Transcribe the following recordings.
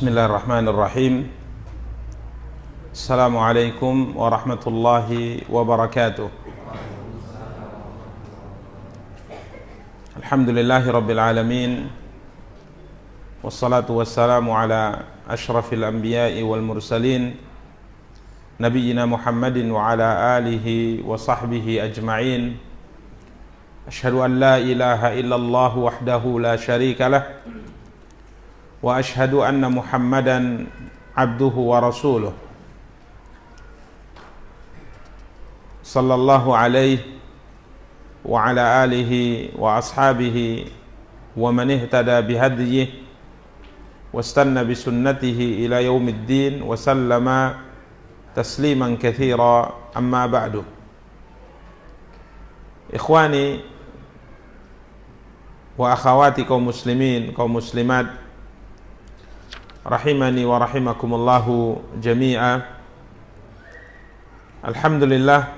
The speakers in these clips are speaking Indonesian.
Bismillahirrahmanirrahim. Assalamualaikum warahmatullahi wabarakatuh. Alhamdulillahi rabbil alamin. Wassalatu wassalamu ala ashrafil anbiya'i wal mursalin, nabiyyina Muhammadin wa ala alihi wa sahbihi ajma'in. Ashhadu an la ilaha illallah wahdahu la syarika lah, wa ashhadu anna Muhammadan abduhu wa rasuluh sallallahu alaihi wa ala alihi wa ashabihi wa man ihtada bihadyihi wastanna bisunnatihi ila yaumiddin wa sallama tasliman katsira, amma ba'du. Ikhwani wa akhawati kaum muslimin, kaum muslimat, rahimani wa rahimakumullahu jami'a. Alhamdulillah,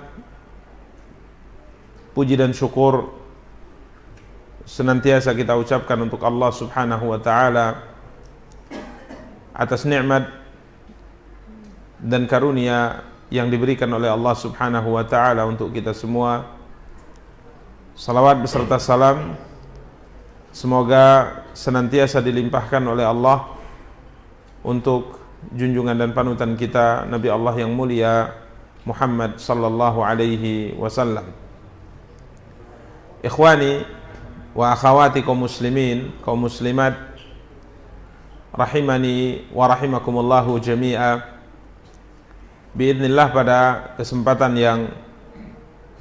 puji dan syukur senantiasa kita ucapkan untuk Allah subhanahu wa ta'ala atas nikmat dan karunia yang diberikan oleh Allah subhanahu wa ta'ala untuk kita semua. Salawat beserta salam semoga senantiasa dilimpahkan oleh Allah untuk junjungan dan panutan kita Nabi Allah yang mulia Muhammad sallallahu alaihi wasallam. Ikhwani wa akhawati kaum muslimin, kaum muslimat, rahimani wa rahimakumullahu jami'a. Biidznillah, pada kesempatan yang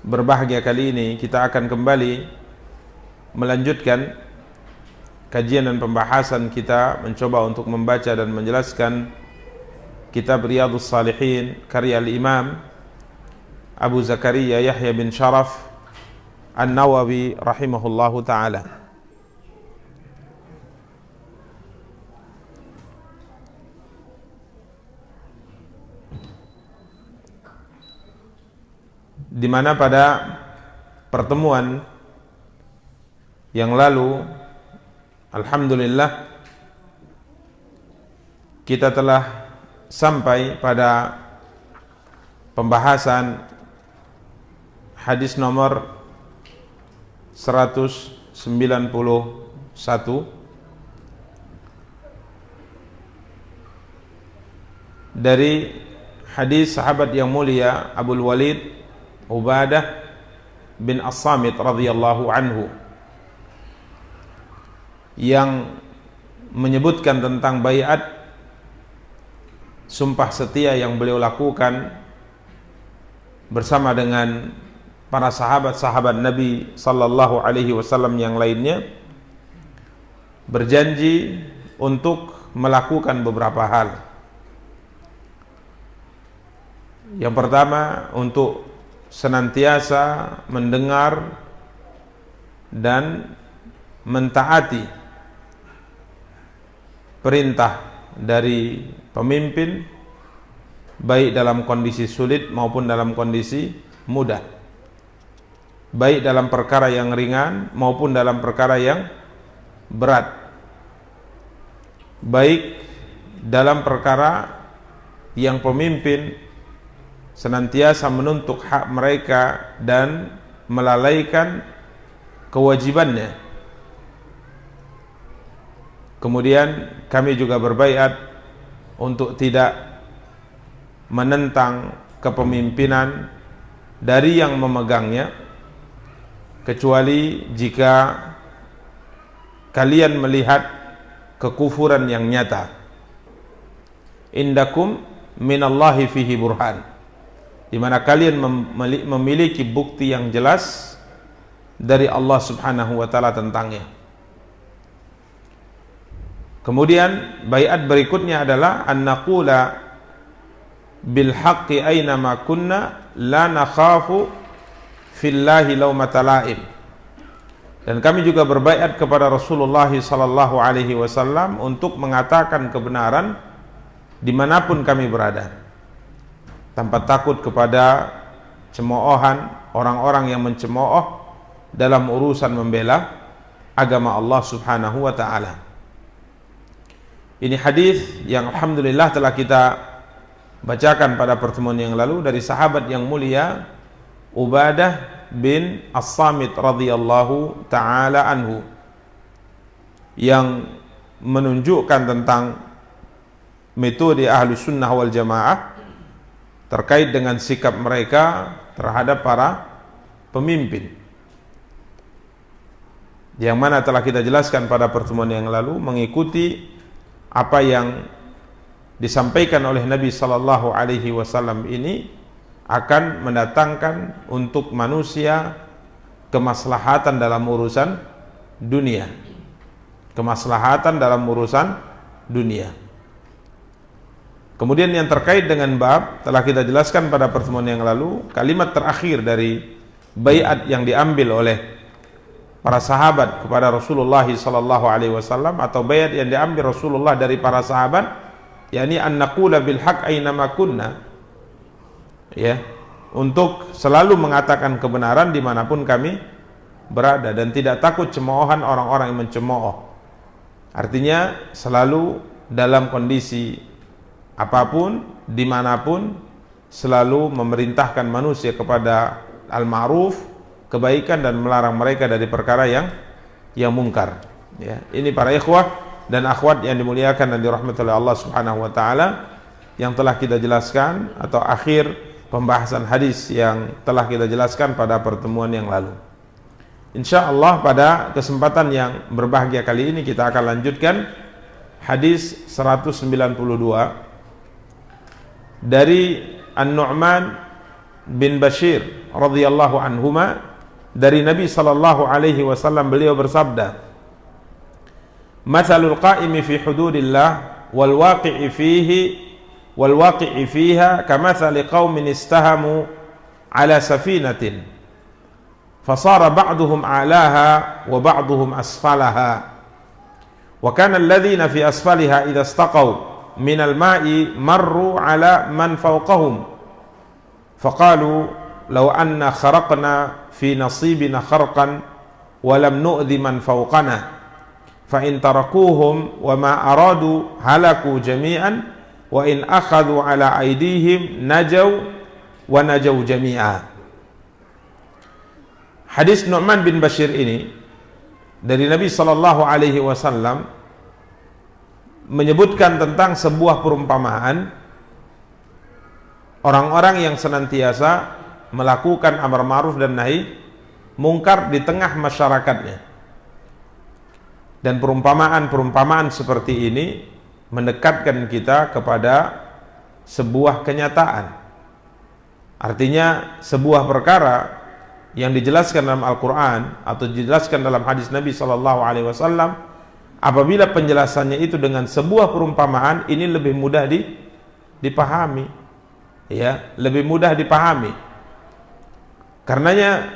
berbahagia kali ini kita akan kembali melanjutkan kajian dan pembahasan kita, mencoba untuk membaca dan menjelaskan kitab Riyadhus Shalihin karya Al-Imam Abu Zakaria Yahya bin Sharaf An-Nawawi rahimahullahu ta'ala. Di mana pada pertemuan yang lalu, alhamdulillah, kita telah sampai pada pembahasan hadis nomor 191 dari hadis sahabat yang mulia Abul Walid Ubadah bin As-Samit radhiyallahu anhu, yang menyebutkan tentang baiat sumpah setia yang beliau lakukan bersama dengan para sahabat-sahabat Nabi sallallahu alaihi wasallam yang lainnya, berjanji untuk melakukan beberapa hal. Yang pertama, untuk senantiasa mendengar dan mentaati perintah dari pemimpin, baik dalam kondisi sulit maupun dalam kondisi mudah, baik dalam perkara yang ringan maupun dalam perkara yang berat, baik dalam perkara yang pemimpin senantiasa menuntut hak mereka dan melalaikan kewajibannya. Kemudian kami juga berbaiat untuk tidak menentang kepemimpinan dari yang memegangnya, kecuali jika kalian melihat kekufuran yang nyata. Indakum minallahi fihi burhan, di mana kalian memiliki bukti yang jelas dari Allah subhanahu wa ta'ala tentangnya. Kemudian baiat berikutnya adalah an naqula bil haqqi aina ma kunna la nakhafu fillahi laumata laim. Dan kami juga berbaiat kepada Rasulullah sallallahu alaihi wasallam untuk mengatakan kebenaran dimanapun kami berada, tanpa takut kepada cemoohan orang-orang yang mencemooh dalam urusan membela agama Allah subhanahu wa ta'ala. Ini hadis yang alhamdulillah telah kita bacakan pada pertemuan yang lalu dari sahabat yang mulia Ubadah bin As-Samit radhiyallahu taala anhu, yang menunjukkan tentang metode ahlu sunnah wal jamaah terkait dengan sikap mereka terhadap para pemimpin, yang mana telah kita jelaskan pada pertemuan yang lalu, mengikuti apa yang disampaikan oleh Nabi sallallahu alaihi wasallam ini akan mendatangkan untuk manusia kemaslahatan dalam urusan dunia. Kemaslahatan dalam urusan dunia. Kemudian yang terkait dengan bab telah kita jelaskan pada pertemuan yang lalu, kalimat terakhir dari baiat yang diambil oleh para sahabat kepada Rasulullah sallallahu alaihi wasallam, atau baiat yang diambil Rasulullah dari para sahabat, yakni an naqula bil haqq aina ma kunna, ya, untuk selalu mengatakan kebenaran dimanapun kami berada dan tidak takut cemoohan orang-orang yang mencemooh. Artinya selalu dalam kondisi apapun, dimanapun, selalu memerintahkan manusia kepada al-ma'ruf, kebaikan, dan melarang mereka dari perkara yang mungkar. Ya, ini para ikhwah dan akhwat yang dimuliakan dan dirahmati oleh Allah Subhanahu wa taala, yang telah kita jelaskan atau akhir pembahasan hadis yang telah kita jelaskan pada pertemuan yang lalu. InsyaAllah pada kesempatan yang berbahagia kali ini kita akan lanjutkan hadis 192 dari An-Nu'man bin Bashir radhiyallahu anhuma, dari Nabi sallallahu alaihi wasallam, beliau bersabda, "Matsalul qa'imi fi hududillah wal waqi'i fiha kamatsali qaumin istahamu ala safinatin fasara ba'duhum a'laha wa ba'duhum asfalaha wa kana alladhina fi asfaliha idza istaqaw min al-ma'i marru ala man fawqahum faqalu law anna kharaqna fi nasibina kharqan wa lam nu'dhi man fawqana fa in tarakuhum wa ma aradu halaku jami'an wa in akhadhu ala aydihim najaw wa najaw jami'a." Hadis Nu'man bin Bashir ini dari Nabi sallallahu alaihi wasallam menyebutkan tentang sebuah perumpamaan orang-orang yang senantiasa melakukan amar ma'ruf dan nahi mungkar di tengah masyarakatnya. Dan perumpamaan-perumpamaan seperti ini mendekatkan kita kepada sebuah kenyataan. Artinya sebuah perkara yang dijelaskan dalam Al-Quran atau dijelaskan dalam hadis Nabi SAW, apabila penjelasannya itu dengan sebuah perumpamaan, ini lebih mudah dipahami, ya, lebih mudah dipahami. Karenanya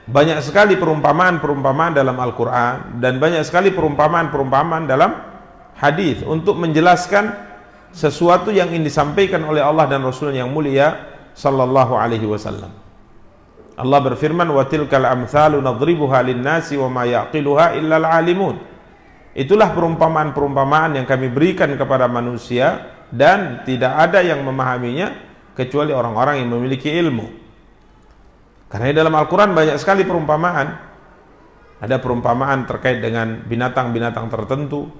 banyak sekali perumpamaan-perumpamaan dalam Al-Quran dan banyak sekali perumpamaan-perumpamaan dalam hadis untuk menjelaskan sesuatu yang ingin disampaikan oleh Allah dan Rasul yang mulia sallallahu alaihi wasallam. Allah berfirman, wa tilkal amthalu nadribuha lin-nasi wa ma yaqiluha illa al-alimun. Itulah perumpamaan-perumpamaan yang kami berikan kepada manusia dan tidak ada yang memahaminya kecuali orang-orang yang memiliki ilmu. Karena dalam Al-Quran banyak sekali perumpamaan. Ada perumpamaan terkait dengan binatang-binatang tertentu,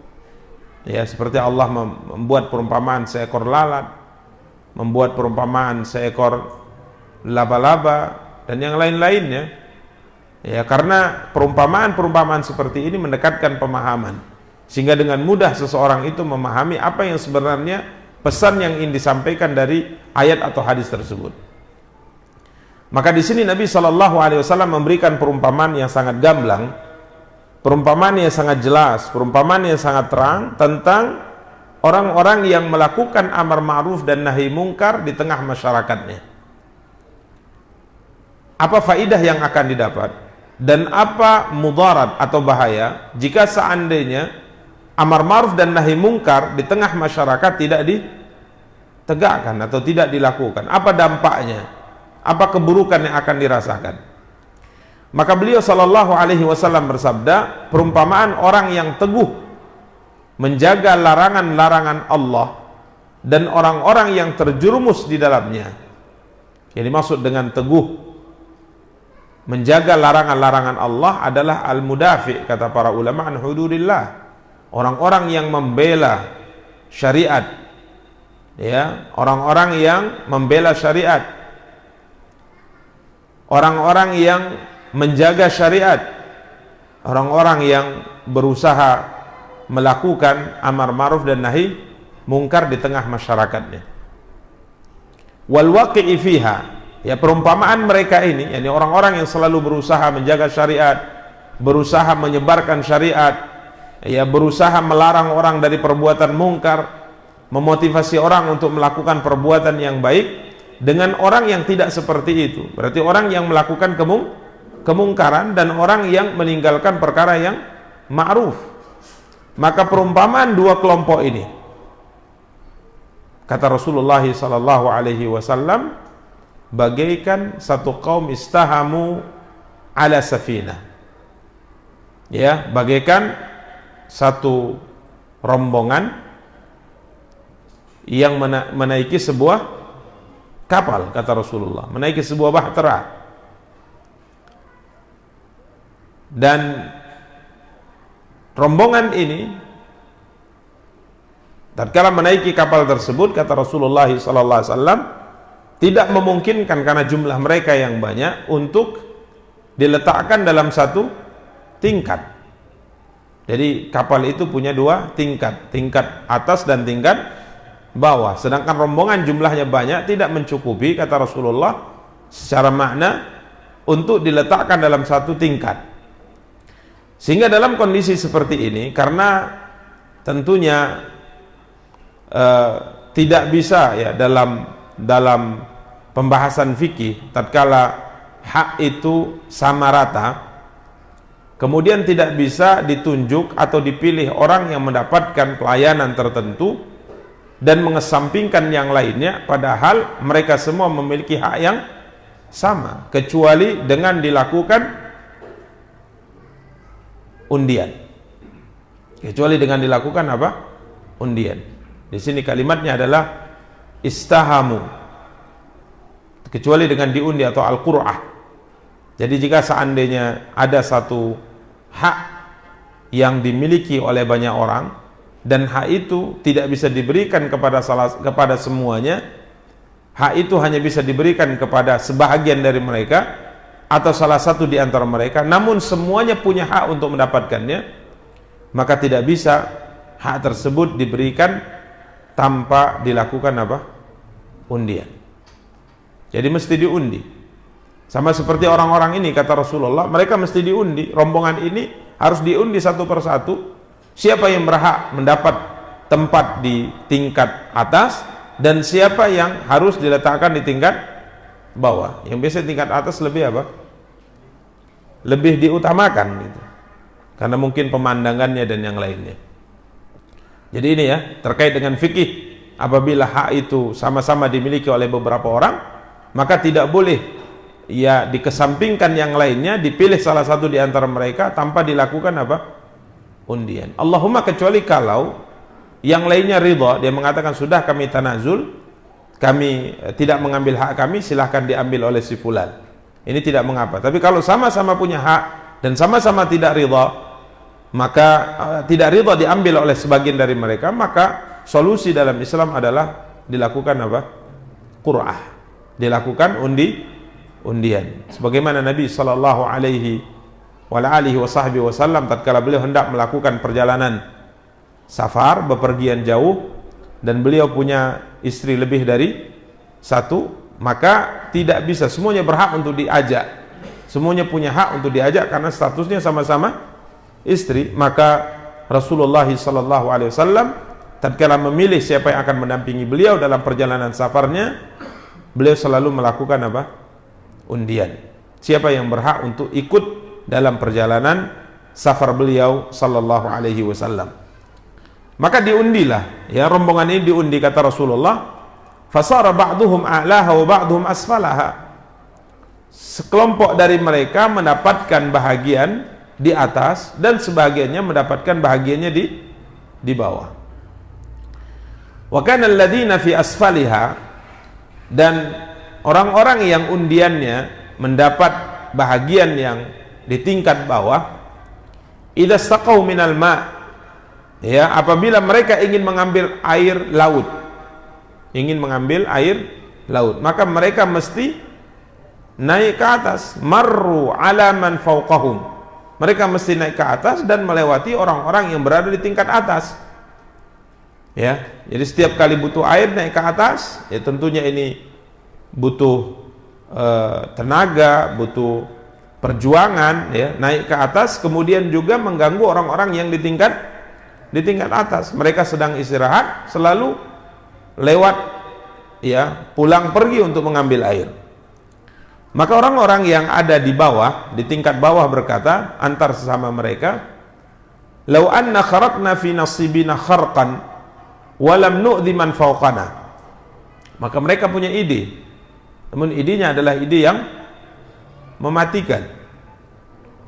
ya, seperti Allah membuat perumpamaan seekor lalat, membuat perumpamaan seekor laba-laba, dan yang lain-lainnya, ya, karena perumpamaan-perumpamaan seperti ini mendekatkan pemahaman, sehingga dengan mudah seseorang itu memahami apa yang sebenarnya pesan yang ingin disampaikan dari ayat atau hadis tersebut. Maka di sini Nabi SAW memberikan perumpamaan yang sangat gamblang, perumpamaan yang sangat jelas, perumpamaan yang sangat terang tentang orang-orang yang melakukan amar ma'ruf dan nahi mungkar di tengah masyarakatnya. Apa faidah yang akan didapat dan apa mudarat atau bahaya jika seandainya amar ma'ruf dan nahi mungkar di tengah masyarakat tidak ditegakkan atau tidak dilakukan? Apa dampaknya? Apa keburukan yang akan dirasakan? Maka beliau sallallahu alaihi wasallam bersabda, perumpamaan orang yang teguh menjaga larangan-larangan Allah dan orang-orang yang terjerumus di dalamnya. Yang dimaksud dengan teguh menjaga larangan-larangan Allah adalah al-mudafi, kata para ulama, an hududillah, orang-orang yang membela syariat, ya, orang-orang yang membela syariat, orang-orang yang menjaga syariat, orang-orang yang berusaha melakukan amar ma'ruf dan nahi mungkar di tengah masyarakatnya. Wal waqi'i fiha, ya, perumpamaan mereka ini, yakni orang-orang yang selalu berusaha menjaga syariat, berusaha menyebarkan syariat, ya, berusaha melarang orang dari perbuatan mungkar, memotivasi orang untuk melakukan perbuatan yang baik, dengan orang yang tidak seperti itu. Berarti orang yang melakukan kemungkaran dan orang yang meninggalkan perkara yang ma'ruf. Maka perumpamaan dua kelompok ini, kata Rasulullah sallallahu alaihi wasallam, bagaikan satu kaum istahamu ala safinah, ya, bagaikan satu rombongan yang menaiki sebuah kapal, kata Rasulullah, menaiki sebuah bahtera, dan rombongan ini tatkala menaiki kapal tersebut, kata Rasulullah SAW, tidak memungkinkan karena jumlah mereka yang banyak untuk diletakkan dalam satu tingkat. Jadi kapal itu punya dua tingkat, tingkat atas dan tingkat bawah. Sedangkan rombongan jumlahnya banyak, tidak mencukupi, kata Rasulullah, secara makna untuk diletakkan dalam satu tingkat. Sehingga dalam kondisi seperti ini, karena tentunya tidak bisa, ya, dalam pembahasan fikih tatkala hak itu sama rata, kemudian tidak bisa ditunjuk atau dipilih orang yang mendapatkan pelayanan tertentu dan mengesampingkan yang lainnya, padahal mereka semua memiliki hak yang sama, kecuali dengan dilakukan undian. Kecuali dengan dilakukan apa? Undian. Di sini kalimatnya adalah istahamu, kecuali dengan diundi atau al-qur'ah. Jadi jika seandainya ada satu hak yang dimiliki oleh banyak orang dan hak itu tidak bisa diberikan kepada semuanya, hak itu hanya bisa diberikan kepada sebahagian dari mereka atau salah satu di antara mereka, namun semuanya punya hak untuk mendapatkannya, maka tidak bisa hak tersebut diberikan tanpa dilakukan apa? Undian. Jadi mesti diundi. Sama seperti orang-orang ini, kata Rasulullah, mereka mesti diundi. Rombongan ini harus diundi satu persatu. Siapa yang berhak mendapat tempat di tingkat atas dan siapa yang harus diletakkan di tingkat bawah. Yang biasa tingkat atas lebih apa? Lebih diutamakan gitu. Karena mungkin pemandangannya dan yang lainnya. Jadi ini, ya, terkait dengan fikih, apabila hak itu sama-sama dimiliki oleh beberapa orang, maka tidak boleh, ya, dikesampingkan yang lainnya, dipilih salah satu di antara mereka tanpa dilakukan apa? Undian. Allahumma kecuali kalau yang lainnya ridha, dia mengatakan sudah kami tanazul, kami tidak mengambil hak kami, silahkan diambil oleh si fulan. Ini tidak mengapa. Tapi kalau sama-sama punya hak dan sama-sama tidak ridha, maka tidak ridha diambil oleh sebagian dari mereka, maka solusi dalam Islam adalah dilakukan apa? Qur'ah. Dilakukan undian. Sebagaimana Nabi sallallahu alaihi wasallam tatkala beliau hendak melakukan perjalanan safar, bepergian jauh, dan beliau punya istri lebih dari satu, maka tidak bisa semuanya berhak untuk diajak, semuanya punya hak untuk diajak karena statusnya sama-sama istri. Maka Rasulullah SAW tatkala memilih siapa yang akan mendampingi beliau dalam perjalanan safarnya, beliau selalu melakukan apa? Undian. Siapa yang berhak untuk ikut dalam perjalanan safar beliau sallallahu alaihi wasallam. Maka diundilah, ya, rombongan ini diundi, kata Rasulullah, fasara ba'duhum a'laha wa ba'duhum asfalaha. Sekelompok dari mereka mendapatkan bahagian di atas dan sebagiannya mendapatkan bahagiannya di bawah. Wa kana alladziina fi asfaliha, dan orang-orang yang undiannya mendapat bahagian yang di tingkat bawah, idza staqau minal ma', ya, apabila mereka ingin mengambil air laut, maka mereka mesti naik ke atas, marru ala man fawqahum, mereka mesti naik ke atas dan melewati orang-orang yang berada di tingkat atas. Ya, jadi setiap kali butuh air naik ke atas, ya tentunya ini butuh tenaga, butuh perjuangan, ya, naik ke atas, kemudian juga mengganggu orang-orang yang di tingkat atas. Mereka sedang istirahat, selalu lewat, ya, pulang pergi untuk mengambil air. Maka orang-orang yang ada di bawah, di tingkat bawah berkata antar sesama mereka, "Lau anna kharatna fi nasibina kharqan wa lam nu'dhi man fawqana." Maka mereka punya ide, namun idenya adalah ide yang mematikan.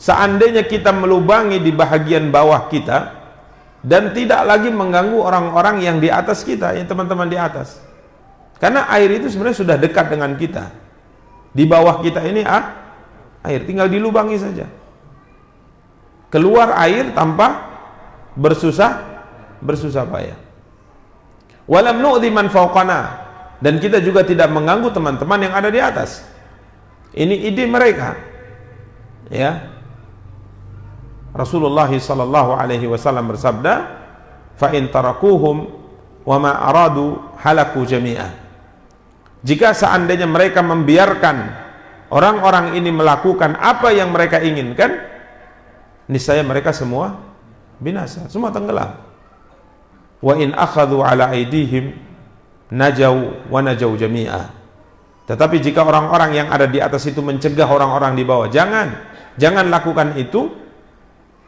Seandainya kita melubangi di bahagian bawah kita dan tidak lagi mengganggu orang-orang yang di atas kita, yang teman-teman di atas, karena air itu sebenarnya sudah dekat dengan kita. Di bawah kita ini air, tinggal dilubangi saja, keluar air tanpa bersusah payah. Walam nu'dhi man fawqana, dan kita juga tidak mengganggu teman-teman yang ada di atas. Ini ide mereka, ya. Rasulullah sallallahu alaihi wasallam bersabda, "Fa in tarakuhum wa ma aradu halaku jami'ah." Jika seandainya mereka membiarkan orang-orang ini melakukan apa yang mereka inginkan, niscaya mereka semua binasa, semua tenggelam. Wa in akhadhu ala aidihim najau wa najau jami'ah. Tetapi jika orang-orang yang ada di atas itu mencegah orang-orang di bawah, jangan lakukan itu,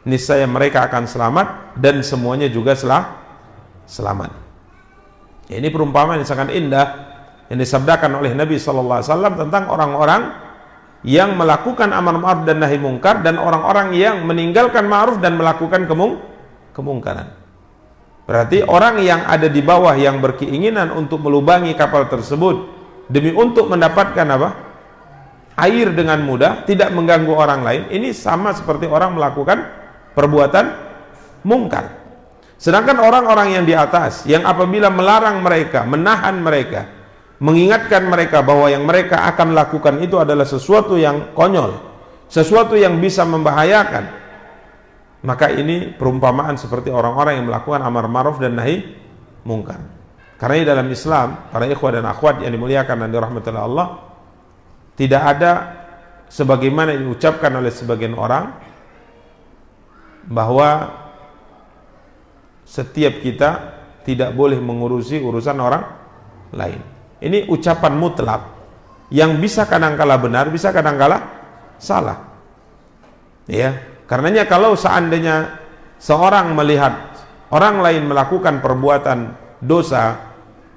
niscaya mereka akan selamat dan semuanya juga selamat. Ini perumpamaan yang sangat indah yang disabdakan oleh Nabi SAW tentang orang-orang yang melakukan amar ma'ruf dan nahi mungkar, dan orang-orang yang meninggalkan ma'ruf dan melakukan kemungkaran. Berarti orang yang ada di bawah yang berkeinginan untuk melubangi kapal tersebut demi untuk mendapatkan air dengan mudah, tidak mengganggu orang lain, ini sama seperti orang melakukan perbuatan mungkar. Sedangkan orang-orang yang di atas, yang apabila melarang mereka, menahan mereka, mengingatkan mereka bahwa yang mereka akan lakukan itu adalah sesuatu yang konyol, sesuatu yang bisa membahayakan, maka ini perumpamaan seperti orang-orang yang melakukan amar ma'ruf dan nahi mungkar. Karena dalam Islam, para ikhwah dan akhwat yang dimuliakan dan dirahmati Allah, tidak ada sebagaimana yang diucapkan oleh sebagian orang bahwa setiap kita tidak boleh mengurusi urusan orang lain. Ini ucapan mutlak yang bisa kadang-kala benar, bisa kadang-kala salah. Ya, karenanya kalau seandainya seorang melihat orang lain melakukan perbuatan dosa,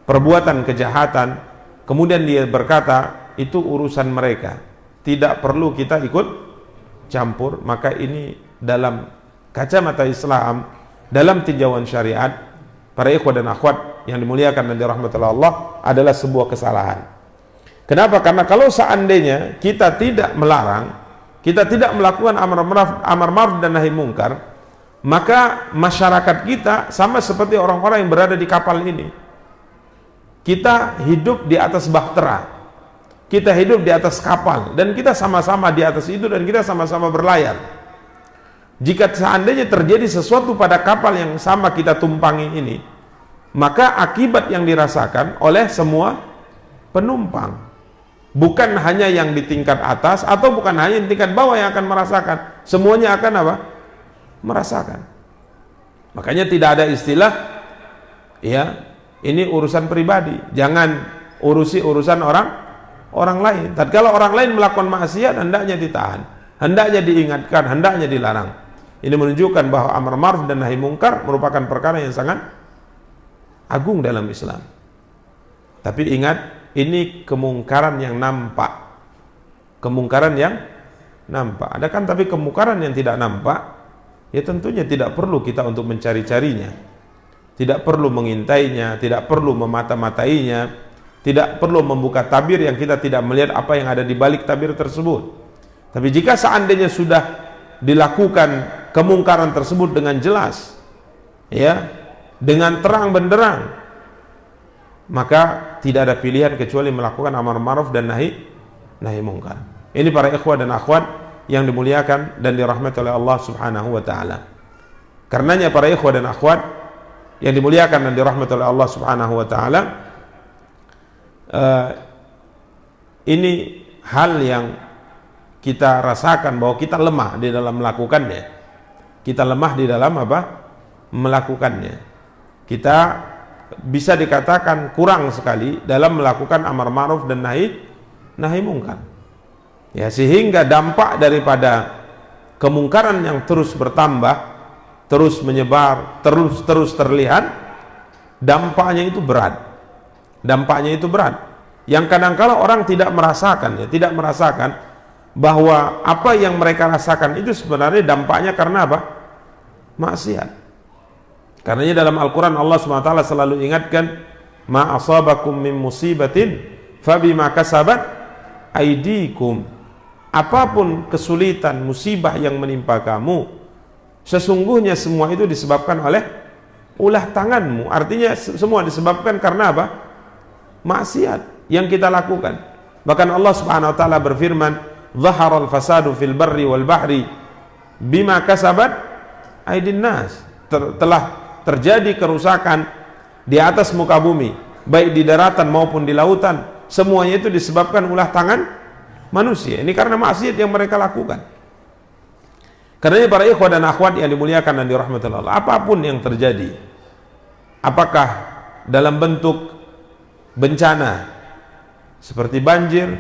perbuatan kejahatan, kemudian dia berkata itu urusan mereka, tidak perlu kita ikut campur, maka ini dalam kacamata Islam, dalam tinjauan syariat, para ikhwah dan akhwat yang dimuliakan dan dirahmati Allah, adalah sebuah kesalahan. Kenapa? Karena kalau seandainya kita tidak melarang, kita tidak melakukan amar ma'ruf dan nahi mungkar, maka masyarakat kita sama seperti orang-orang yang berada di kapal ini. Kita hidup di atas bahtera, kita hidup di atas kapal, dan kita sama-sama di atas itu, dan kita sama-sama berlayar. Jika seandainya terjadi sesuatu pada kapal yang sama kita tumpangi ini, maka akibat yang dirasakan oleh semua penumpang, bukan hanya yang di tingkat atas atau bukan hanya di tingkat bawah yang akan merasakan, semuanya akan merasakan. Makanya tidak ada istilah, ya, ini urusan pribadi, jangan urusi urusan orang lain. Tatkala orang lain melakukan maksiat, hendaknya ditahan, hendaknya diingatkan, hendaknya dilarang. Ini menunjukkan bahwa amar ma'ruf dan nahi mungkar merupakan perkara yang sangat agung dalam Islam. Tapi ingat, ini kemungkaran yang nampak, kemungkaran yang nampak. Ada kan tapi kemungkaran yang tidak nampak, ya tentunya tidak perlu kita untuk mencari-carinya. tidak perlu mengintainya, tidak perlu memata-matainya, tidak perlu membuka tabir yang kita tidak melihat apa yang ada di balik tabir tersebut. Tapi jika seandainya sudah dilakukan kemungkaran tersebut dengan jelas, ya, dengan terang benderang, maka tidak ada pilihan kecuali melakukan amar ma'ruf dan nahi mungkar. Ini para ikhwah dan akhwat yang dimuliakan dan dirahmati oleh Allah Subhanahu wa taala. Karenanya para ikhwah dan akhwat yang dimuliakan dan dirahmati oleh Allah Subhanahu wa taala, ini hal yang kita rasakan bahwa kita lemah di dalam melakukannya. Kita lemah di dalam apa? Melakukannya. Kita bisa dikatakan kurang sekali dalam melakukan amar ma'ruf dan nahi mungkar. Ya, sehingga dampak daripada kemungkaran yang terus bertambah, terus menyebar, terus terlihat, dampaknya itu berat. Dampaknya itu berat. Yang kadang-kala orang tidak merasakan, ya, tidak merasakan bahwa apa yang mereka rasakan itu sebenarnya dampaknya karena apa? Maksiat. Karenanya dalam Al-Quran Allah SWT selalu ingatkan, ma asabakum min musibatin fabima kasabat aidikum. Apapun kesulitan, musibah yang menimpa kamu, sesungguhnya semua itu disebabkan oleh ulah tanganmu. Artinya semua disebabkan karena apa? Maksiat yang kita lakukan. Bahkan Allah Subhanahu wa taala berfirman, "Dhaharal fasadu fil barri wal bahri bima kasabat aydin nas." Telah terjadi kerusakan di atas muka bumi, baik di daratan maupun di lautan, semuanya itu disebabkan ulah tangan manusia. Ini karena maksiat yang mereka lakukan. Karena para ikhwah dan akhwat yang dimuliakan dan dirahmati Allah, apapun yang terjadi, apakah dalam bentuk bencana seperti banjir,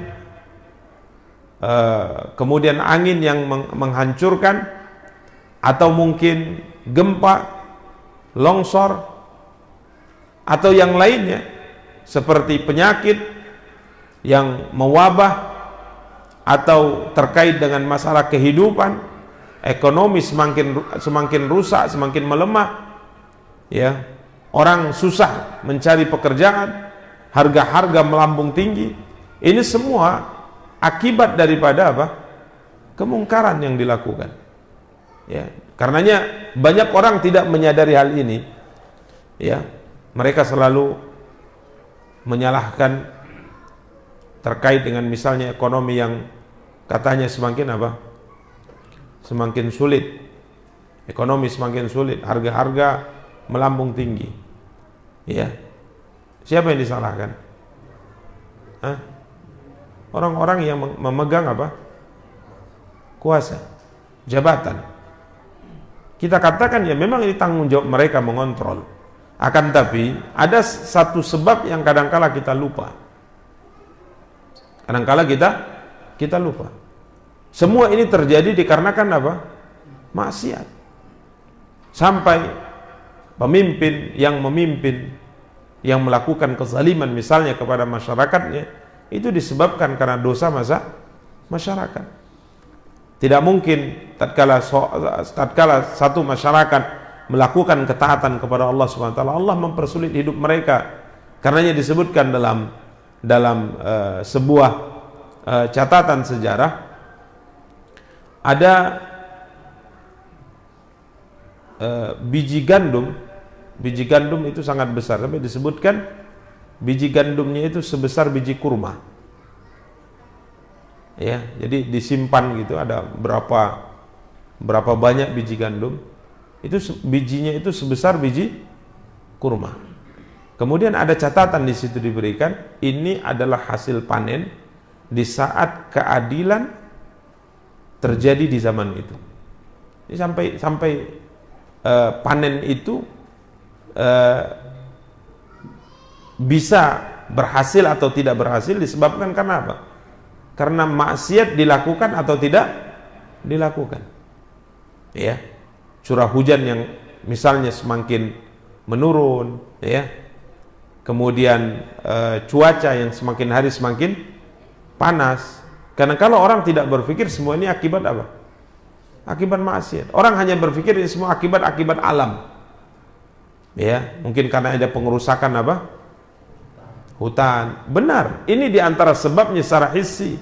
kemudian angin yang menghancurkan, atau mungkin gempa, longsor, atau yang lainnya seperti penyakit yang mewabah, atau terkait dengan masalah kehidupan, ekonomi semakin rusak, semakin melemah, ya, orang susah mencari pekerjaan, harga-harga melambung tinggi. Ini semua akibat daripada apa? Kemungkaran yang dilakukan. Ya, karenanya banyak orang tidak menyadari hal ini. Ya, mereka selalu menyalahkan terkait dengan misalnya ekonomi yang katanya semakin apa? Semakin sulit. Ekonomi semakin sulit, harga-harga melambung tinggi. Ya. Siapa yang disalahkan? Orang-orang yang memegang apa? Kuasa, jabatan. Kita katakan ya memang ini tanggung jawab mereka mengontrol. Akan tapi ada satu sebab yang kadangkala kita lupa. Kadangkala kita lupa. Semua ini terjadi dikarenakan apa? Maksiat. Sampai pemimpin yang memimpin, yang melakukan kezaliman misalnya kepada masyarakatnya, itu disebabkan karena dosa masyarakat. Tidak mungkin tatkala satu masyarakat melakukan ketaatan kepada Allah SWT, Allah mempersulit hidup mereka. Karenanya disebutkan dalam sebuah catatan sejarah, ada biji gandum itu sangat besar, sampai disebutkan biji gandumnya itu sebesar biji kurma. Ya, jadi disimpan gitu, ada berapa banyak biji gandum, itu bijinya itu sebesar biji kurma. Kemudian ada catatan di situ diberikan, ini adalah hasil panen di saat keadilan terjadi di zaman itu. Jadi sampai panen itu bisa berhasil atau tidak berhasil disebabkan karena apa? Karena maksiat dilakukan atau tidak dilakukan. Ya, curah hujan yang misalnya semakin menurun, ya, kemudian cuaca yang semakin hari semakin panas. Karena kalau orang tidak berpikir semua ini akibat apa? Akibat maksiat. Orang hanya berpikir ini semua akibat alam. Ya, mungkin karena ada pengerusakan apa? Hutan. Benar, ini diantara sebabnya secara hissi.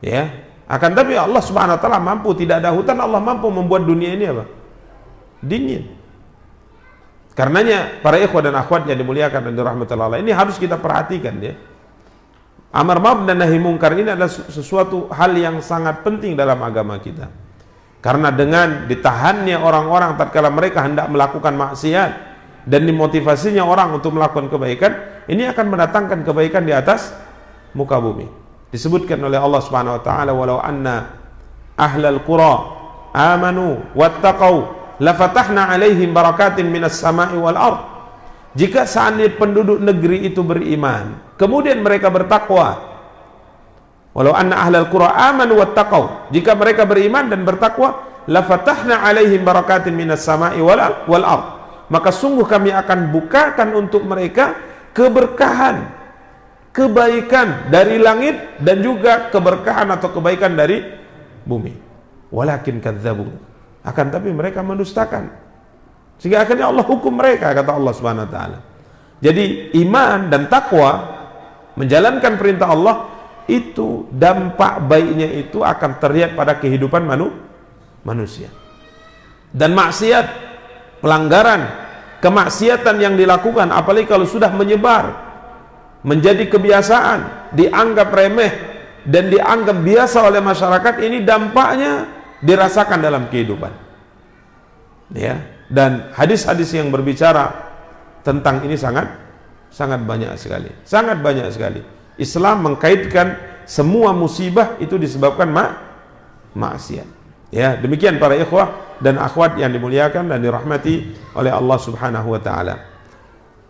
Ya, akan tapi Allah Subhanahu wa taala mampu, tidak ada hutan, Allah mampu membuat dunia ini apa? Dingin. Karenanya para ikhwah dan akhwat yang dimuliakan dan dirahmati Allah, ini harus kita perhatikan ya. Amar ma'ruf dan nahi mungkar ini adalah sesuatu hal yang sangat penting dalam agama kita. Karena dengan ditahannya orang-orang tatkala mereka hendak melakukan maksiat dan dimotivasinya orang untuk melakukan kebaikan, ini akan mendatangkan kebaikan di atas muka bumi. Disebutkan oleh Allah Subhanahu wa taala, walau anna ahlal qura amanu wattaqau lafatahna alaihim barakatin minas sama'i wal ard. Jika seandainya penduduk negeri itu beriman, kemudian mereka bertakwa, walau anna ahlal qura amanu wattaqau, jika mereka beriman dan bertakwa, lafatahna alaihim barakatin minas sama'i wal ard, maka sungguh kami akan bukakan untuk mereka keberkahan, kebaikan dari langit dan juga keberkahan atau kebaikan dari bumi. Walakin kadzabu, akan tapi mereka mendustakan, sehingga akhirnya Allah hukum mereka, kata Allah Subhanahu wa taala. Jadi iman dan takwa, menjalankan perintah Allah, itu dampak baiknya itu akan terlihat pada kehidupan manusia. Dan maksiat, pelanggaran, kemaksiatan yang dilakukan, apalagi kalau sudah menyebar menjadi kebiasaan, dianggap remeh dan dianggap biasa oleh masyarakat, ini dampaknya dirasakan dalam kehidupan. Ya, dan hadis-hadis yang berbicara tentang ini sangat banyak sekali, sangat banyak sekali. Islam mengkaitkan semua musibah itu disebabkan maksiat. Ya, demikian para ikhwah dan akhwat yang dimuliakan dan dirahmati oleh Allah Subhanahu wa taala.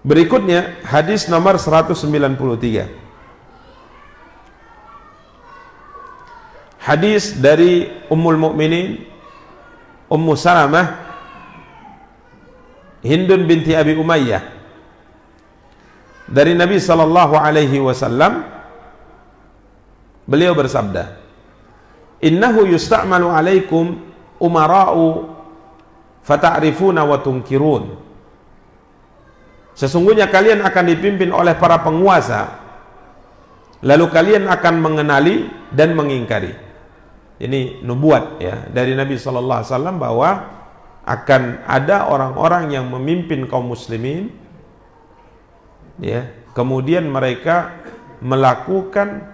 Berikutnya hadis nomor 193. Hadis dari Ummul Mukminin Ummu Salamah Hindun binti Abi Umayyah dari Nabi sallallahu alaihi wasallam, beliau bersabda, innahu yusta'malu alaikum umara'u fata'rifuna wa tunkirun. Sesungguhnya kalian akan dipimpin oleh para penguasa, lalu kalian akan mengenali dan mengingkari. Ini nubuat ya dari Nabi sallallahu alaihi wasallam bahwa akan ada orang-orang yang memimpin kaum muslimin, ya, kemudian mereka melakukan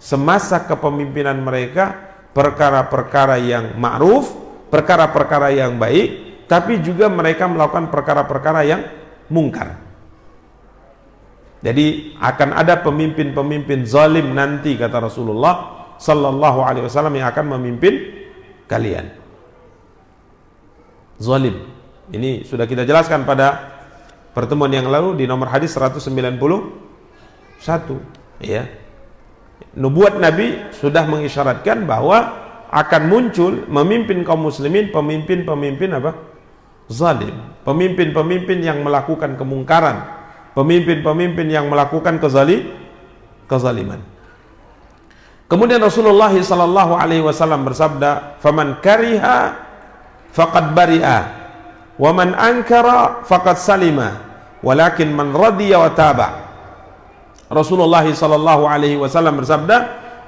semasa kepemimpinan mereka perkara-perkara yang ma'ruf, perkara-perkara yang baik, tapi juga mereka melakukan perkara-perkara yang mungkar. Jadi akan ada pemimpin-pemimpin zalim nanti, kata Rasulullah sallallahu alaihi wasallam, yang akan memimpin kalian. Zalim. Ini sudah kita jelaskan pada pertemuan yang lalu di nomor hadis 191. Ya. Nubuat Nabi sudah mengisyaratkan bahwa akan muncul memimpin kaum muslimin pemimpin-pemimpin apa? Zalim. Pemimpin-pemimpin yang melakukan kemungkaran, pemimpin-pemimpin yang melakukan kezaliman. Kemudian Rasulullah sallallahu alaihi wasallam bersabda, "Faman kariha faqad bari'a wa man ankara faqad salima walakin man radiya wa taba." Rasulullah sallallahu alaihi wasallam bersabda,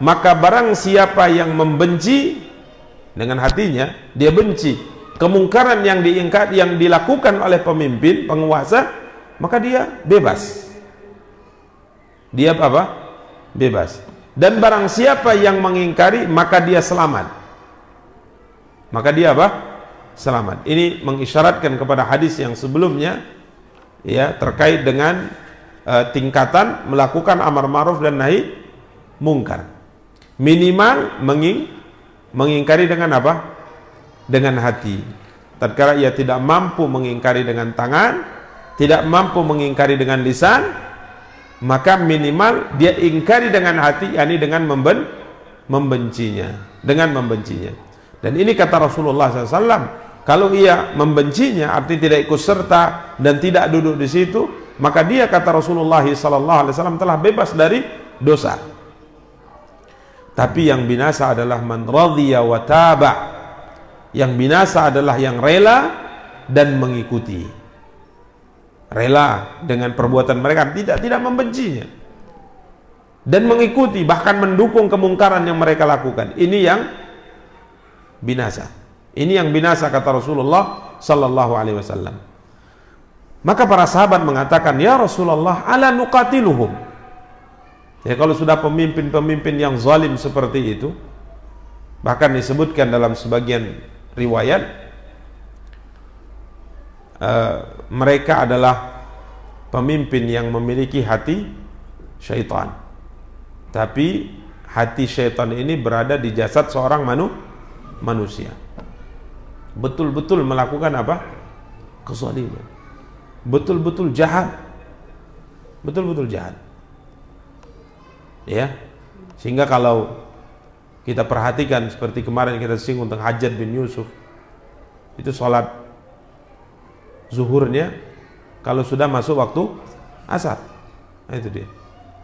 maka barang siapa yang membenci dengan hatinya, dia benci kemungkaran yang diingkari, yang dilakukan oleh pemimpin, penguasa, maka dia bebas. Dia apa? Bebas. Dan barang siapa yang mengingkari, maka dia selamat. Maka dia apa? Selamat. Ini mengisyaratkan kepada hadis yang sebelumnya, ya, terkait dengan tingkatan melakukan amar ma'ruf dan nahi mungkar. Minimal mengingkari dengan apa? Dengan hati. Tatkala ia tidak mampu mengingkari dengan tangan, tidak mampu mengingkari dengan lisan, maka minimal dia ingkari dengan hati, yakni dengan membencinya, dengan membencinya. Dan ini kata Rasulullah SAW, kalau ia membencinya, artinya tidak ikut serta dan tidak duduk di situ, maka dia, kata Rasulullah SAW, telah bebas dari dosa. Tapi yang binasa adalah man radhiya wa taba. Yang binasa adalah yang rela dan mengikuti. rela dengan perbuatan mereka, tidak membencinya dan mengikuti, bahkan mendukung kemungkaran yang mereka lakukan. Ini yang binasa. Ini yang binasa, kata Rasulullah sallallahu alaihi wasallam. Maka para sahabat mengatakan, "Ya Rasulullah, ala nuqatiluhum." Ya, kalau sudah pemimpin-pemimpin yang zalim seperti itu, bahkan disebutkan dalam sebagian riwayat, mereka adalah pemimpin yang memiliki hati syaitan. Tapi hati syaitan ini berada di jasad seorang manusia. Betul-betul melakukan apa? Kezaliman. Betul-betul jahat. Betul-betul jahat. Ya. Sehingga kalau kita perhatikan seperti kemarin kita singgung tentang Hajjaj bin Yusuf, itu sholat zuhurnya kalau sudah masuk waktu asar. Nah, itu dia.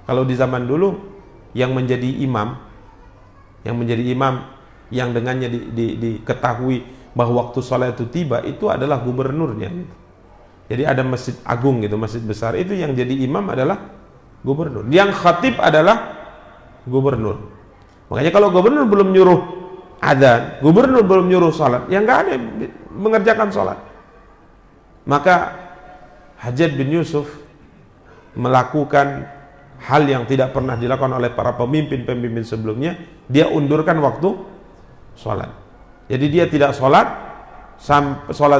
Kalau di zaman dulu yang menjadi imam yang dengannya diketahui bahwa waktu sholat itu tiba, itu adalah gubernurnya gitu. Jadi ada masjid agung gitu, masjid besar, itu yang jadi imam adalah gubernur, yang khatib adalah gubernur. Makanya kalau gubernur belum nyuruh adzan, gubernur belum nyuruh sholat, yang nggak ada mengerjakan sholat. Maka Hajjaj bin Yusuf melakukan hal yang tidak pernah dilakukan oleh para pemimpin-pemimpin sebelumnya. Dia undurkan waktu sholat. Jadi dia tidak sholat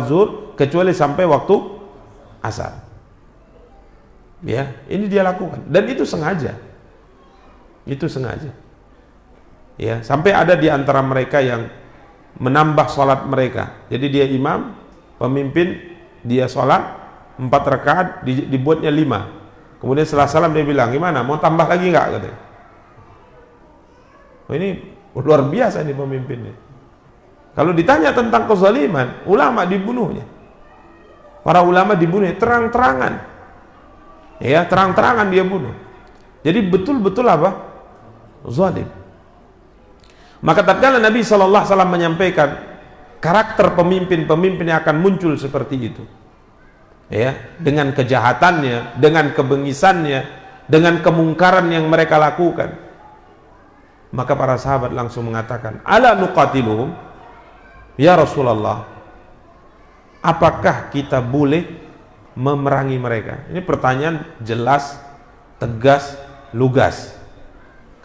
zuhur kecuali sampai waktu asar. Ya, ini dia lakukan dan itu sengaja. Itu sengaja. Ya, sampai ada di antara mereka yang menambah sholat mereka. Jadi dia imam, pemimpin, dia sholat 4 rakaat, dibuatnya 5. Kemudian setelah salam dia bilang, "Gimana? Mau tambah lagi nggak?" katanya. Oh, ini luar biasa nih pemimpinnya. Kalau ditanya tentang kezaliman, ulama dibunuhnya. Para ulama dibunuh terang-terangan. Ya, terang-terangan dia bunuh. Jadi betul-betul apa? Zalim. Maka tatkala Nabi sallallahu alaihi wasallam menyampaikan karakter pemimpin-pemimpin yang akan muncul seperti itu, ya, dengan kejahatannya, dengan kebengisannya, dengan kemungkaran yang mereka lakukan, maka para sahabat langsung mengatakan, "Ala nuqatiluhum?" Ya Rasulullah, apakah kita boleh memerangi mereka? Ini pertanyaan jelas, tegas, lugas.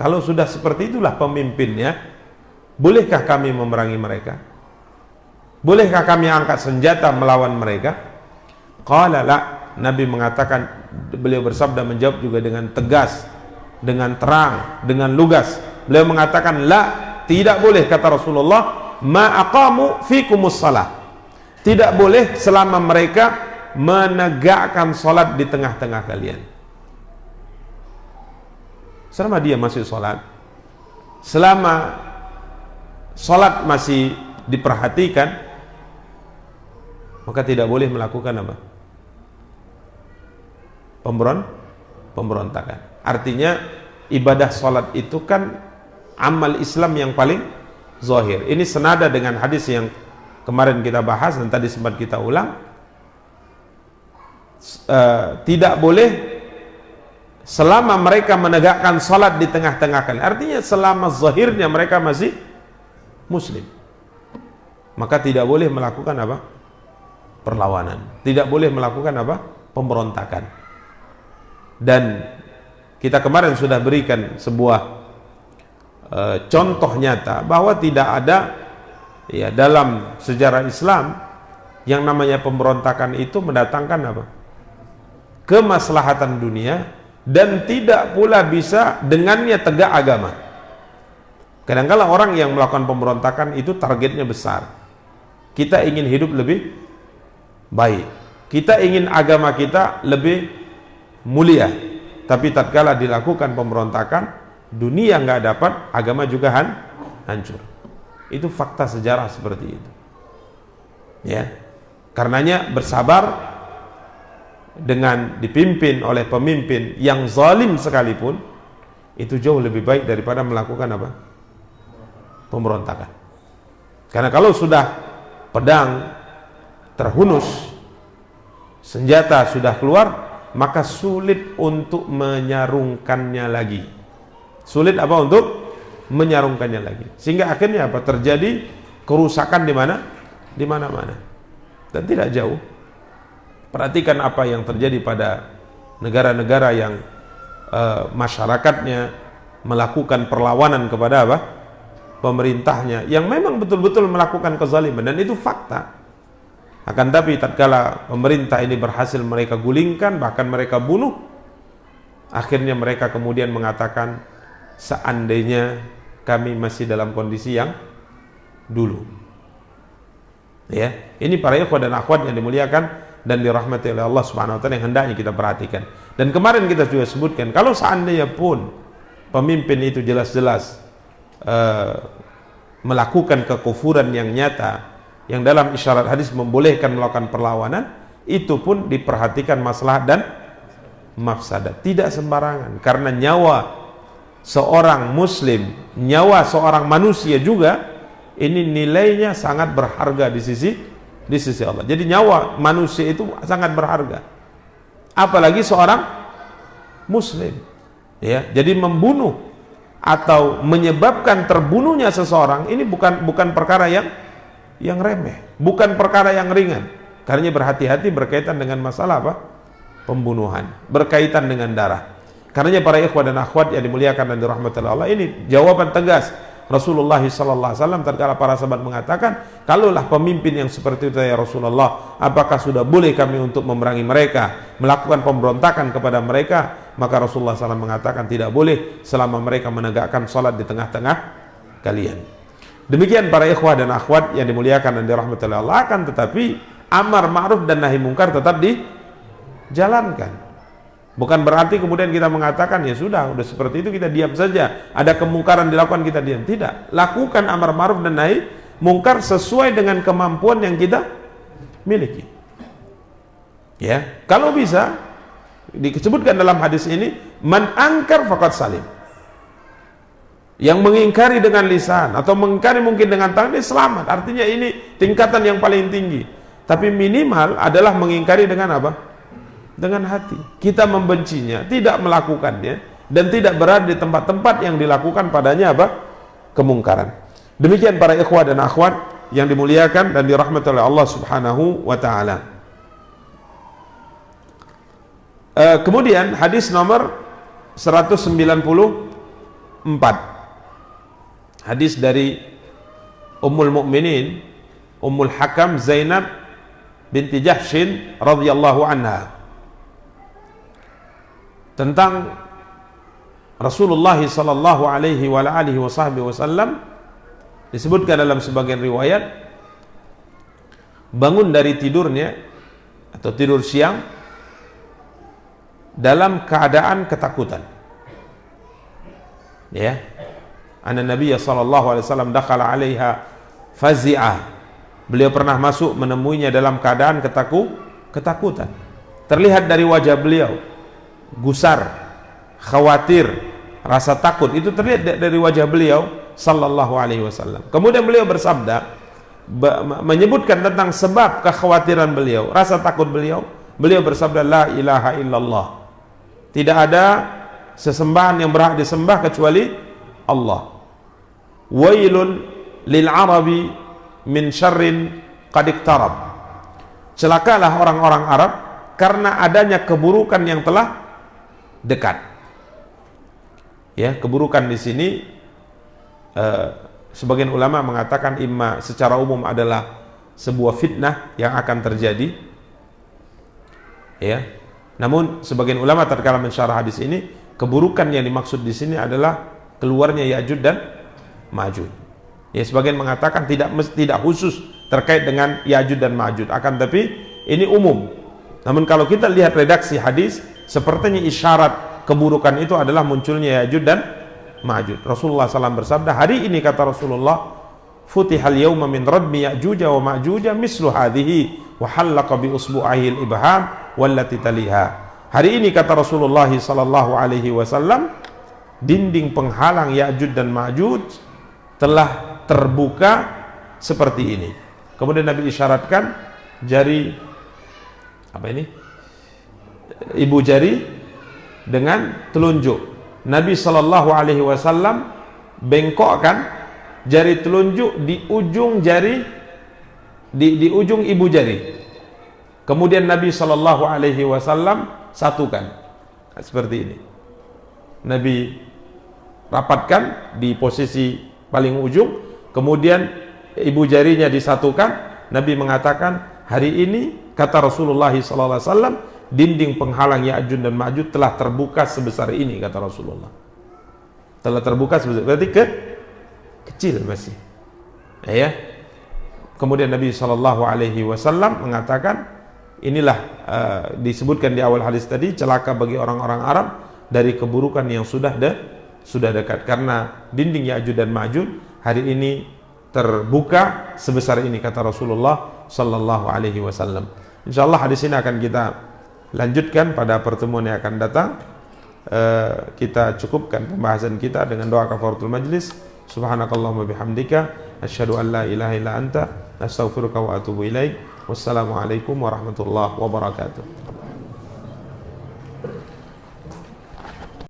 Kalau sudah seperti itulah pemimpinnya, bolehkah kami memerangi mereka? Bolehkah kami angkat senjata melawan mereka? Qala la. Nabi mengatakan, beliau bersabda, menjawab juga dengan tegas, dengan terang, dengan lugas. Beliau mengatakan, la, tidak boleh, kata Rasulullah, ma aqamu fikumus salah. Tidak boleh selama mereka menegakkan salat di tengah-tengah kalian. Selama dia masih salat, selama salat masih diperhatikan, maka tidak boleh melakukan apa? Pemberontakan. Artinya ibadah salat itu kan amal Islam yang paling zahir. Ini senada dengan hadis yang kemarin kita bahas dan tadi sempat kita ulang. Tidak boleh selama mereka menegakkan salat di tengah-tengah kalian. Artinya selama zahirnya mereka masih muslim, maka tidak boleh melakukan apa? Perlawanan. Tidak boleh melakukan apa? Pemberontakan. Dan kita kemarin sudah berikan sebuah contoh nyata bahwa tidak ada ya dalam sejarah Islam yang namanya pemberontakan itu mendatangkan apa? Kemaslahatan dunia, dan tidak pula bisa dengannya tegak agama. Kadang-kadang orang yang melakukan pemberontakan itu targetnya besar. Kita ingin hidup lebih baik, kita ingin agama kita lebih mulia, tapi tatkala dilakukan pemberontakan, dunia nggak dapat, agama juga hancur. Itu fakta sejarah seperti itu. Ya, karenanya bersabar dengan dipimpin oleh pemimpin yang zalim sekalipun, itu jauh lebih baik daripada melakukan apa? Pemberontakan. Karena kalau sudah pedang terhunus, senjata sudah keluar, maka sulit untuk menyarungkannya lagi. Sulit apa untuk menyarungkannya lagi. Sehingga akhirnya apa? Terjadi kerusakan di mana? Di mana-mana. Dan tidak jauh. Perhatikan apa yang terjadi pada negara-negara yang masyarakatnya melakukan perlawanan kepada apa? Pemerintahnya, yang memang betul-betul melakukan kezaliman, dan itu fakta. Akan tapi tatkala pemerintah ini berhasil mereka gulingkan, bahkan mereka bunuh, akhirnya mereka kemudian mengatakan, seandainya kami masih dalam kondisi yang dulu. Ya, ini para ikhwah dan akhwat yang dimuliakan dan dirahmati oleh Allah Subhanahu wa taala yang hendaknya kita perhatikan. Dan kemarin kita juga sebutkan, kalau seandainya pun pemimpin itu jelas-jelas melakukan kekufuran yang nyata, yang dalam isyarat hadis membolehkan melakukan perlawanan, itu pun diperhatikan maslahat dan mafsadat. Tidak sembarangan, karena nyawa seorang muslim, nyawa seorang manusia juga, ini nilainya sangat berharga di sisi Allah. Jadi nyawa manusia itu sangat berharga, apalagi seorang muslim. Ya, jadi membunuh atau menyebabkan terbunuhnya seseorang ini bukan perkara yang remeh, bukan perkara yang ringan. Karena berhati-hati berkaitan dengan masalah apa? Pembunuhan, berkaitan dengan darah. Karena para ikhwah dan akhwat yang dimuliakan dan dirahmati Allah, ini jawaban tegas Rasulullah SAW tatkala para sahabat mengatakan, kalaulah pemimpin yang seperti itu ya Rasulullah, apakah sudah boleh kami untuk memerangi mereka, melakukan pemberontakan kepada mereka? Maka Rasulullah SAW mengatakan tidak boleh selama mereka menegakkan salat di tengah-tengah kalian. Demikian para ikhwah dan akhwat yang dimuliakan dan dirahmati Allah. Akan tetapi amar ma'ruf dan nahi mungkar tetap dijalankan. Bukan berarti kemudian kita mengatakan ya sudah seperti itu kita diam saja, ada kemungkaran dilakukan kita diam. Tidak, lakukan amar ma'ruf dan nahi mungkar sesuai dengan kemampuan yang kita miliki. Ya, kalau bisa disebutkan dalam hadis ini, man angkar faqad salim. Yang mengingkari dengan lisan atau mengingkari mungkin dengan tangan, dia selamat. Artinya ini tingkatan yang paling tinggi. Tapi minimal adalah mengingkari dengan apa? Dengan hati. Kita membencinya, tidak melakukannya, dan tidak berada di tempat-tempat yang dilakukan padanya apa? Kemungkaran. Demikian para ikhwah dan akhwat yang dimuliakan dan dirahmati oleh Allah Subhanahu wa taala. Kemudian hadis nomor 194. Hadis dari Ummul Mukminin Ummul Hakam Zainab binti Jahshin radhiyallahu anha, tentang Rasulullah sallallahu alaihi wa alihi wasallam. Disebutkan dalam sebagian riwayat, bangun dari tidurnya atau tidur siang dalam keadaan ketakutan. Ya, anna Nabi sallallahu alaihi wasallam dakhala 'alaiha fazi'ah. Beliau pernah masuk menemuinya dalam keadaan ketakutan. Terlihat dari wajah beliau gusar, khawatir, rasa takut, itu terlihat dari wajah beliau sallallahu alaihi wasallam. Kemudian beliau bersabda, menyebutkan tentang sebab kekhawatiran beliau, rasa takut beliau. Beliau bersabda, la ilaha illallah, tidak ada sesembahan yang berhak disembah kecuali Allah. Wailun lil arabi min syarrin qad iqtarab, celakalah orang-orang Arab karena adanya keburukan yang telah dekat. Ya, keburukan di sini sebagian ulama mengatakan imma secara umum adalah sebuah fitnah yang akan terjadi. Ya. Namun sebagian ulama tatkala mensyarah hadis ini, keburukan yang dimaksud di sini adalah keluarnya Ya'juj dan Ma'juj. Ya, sebagian mengatakan tidak khusus terkait dengan Ya'juj dan Ma'juj, akan tapi ini umum. Namun kalau kita lihat redaksi hadis, sepertinya isyarat keburukan itu adalah munculnya Ya'juj dan Ma'juj. Rasulullah SAW bersabda, hari ini kata Rasulullah, futihal yawma min radmi Ya'juj wa Ma'juj mislu hadhihi wa halaqa bi usbu'ahi al-ibham wallati taliha. Hari ini kata Rasulullah SAW, dinding penghalang Ya'juj dan Ma'juj telah terbuka seperti ini. Kemudian Nabi isyaratkan jari apa ini? Ibu jari dengan telunjuk. Nabi sallallahu alaihi wasallam bengkokkan jari telunjuk di ujung jari, di ujung ibu jari. Kemudian Nabi sallallahu alaihi wasallam satukan. Seperti ini. Nabi rapatkan di posisi paling ujung, kemudian ibu jarinya disatukan. Nabi mengatakan, hari ini kata Rasulullah SAW, dinding penghalang Ya'juj dan Ma'juj telah terbuka sebesar ini, kata Rasulullah. Telah terbuka sebesar, berarti kecil masih. Ya. Kemudian Nabi SAW mengatakan, inilah disebutkan di awal hadis tadi, celaka bagi orang-orang Arab dari keburukan yang sudah dekat, karena dinding Ya'juj dan Ma'juj hari ini terbuka sebesar ini, kata Rasulullah sallallahu alaihi wasallam. Insyaallah hadis ini akan kita lanjutkan pada pertemuan yang akan datang. Kita cukupkan pembahasan kita dengan doa kafaratul majlis. Subhanakallahumma bihamdika asyhadu an la ilaha illa anta astaghfiruka wa atubu ilaik. Wassalamualaikum warahmatullahi wabarakatuh.